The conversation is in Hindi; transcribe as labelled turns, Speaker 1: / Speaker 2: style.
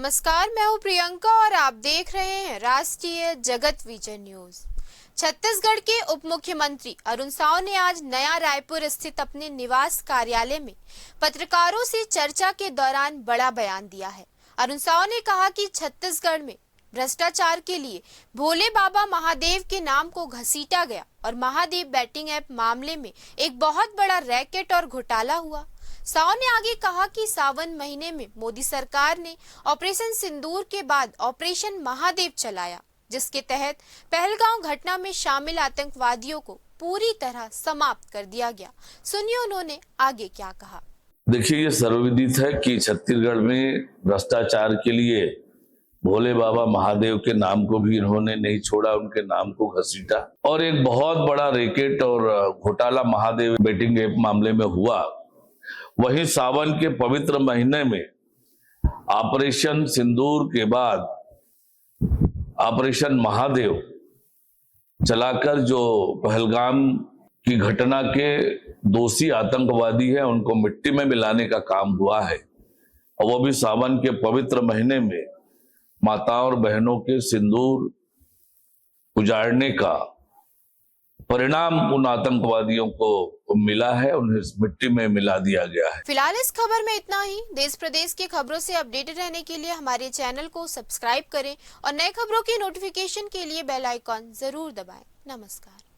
Speaker 1: नमस्कार, मैं हूं प्रियंका और आप देख रहे हैं राष्ट्रीय जगत विजन न्यूज। छत्तीसगढ़ के उप मुख्यमंत्री अरुण साव ने आज नया रायपुर स्थित अपने निवास कार्यालय में पत्रकारों से चर्चा के दौरान बड़ा बयान दिया है। अरुण साव ने कहा कि छत्तीसगढ़ में भ्रष्टाचार के लिए भोले बाबा महादेव के नाम को घसीटा गया और महादेव बैटिंग ऐप मामले में एक बहुत बड़ा रैकेट और घोटाला हुआ। साव ने आगे कहा कि सावन महीने में मोदी सरकार ने ऑपरेशन सिंदूर के बाद ऑपरेशन महादेव चलाया, जिसके तहत पहलगांव घटना में शामिल आतंकवादियों को पूरी तरह समाप्त कर दिया गया। सुनिए उन्होंने आगे क्या कहा।
Speaker 2: देखिए, ये सर्वविदित है कि छत्तीसगढ़ में भ्रष्टाचार के लिए भोले बाबा महादेव के नाम को भी इन्होंने नहीं छोड़ा, उनके नाम को घसीटा और एक बहुत बड़ा रैकेट और घोटाला महादेव बेटिंग ऐप मामले में हुआ। वहीं सावन के पवित्र महीने में ऑपरेशन सिंदूर के बाद ऑपरेशन महादेव चलाकर जो पहलगाम की घटना के दोषी आतंकवादी हैं उनको मिट्टी में मिलाने का काम हुआ है, और वो भी सावन के पवित्र महीने में माताओं और बहनों के सिंदूर उजाड़ने का परिणाम उन आतंकवादियों को मिला है, उन्हें मिट्टी में मिला दिया गया है।
Speaker 1: फिलहाल इस खबर में इतना ही। देश प्रदेश की खबरों से अपडेटेड रहने के लिए हमारे चैनल को सब्सक्राइब करें और नए खबरों की नोटिफिकेशन के लिए बेल आइकॉन जरूर दबाएं। नमस्कार।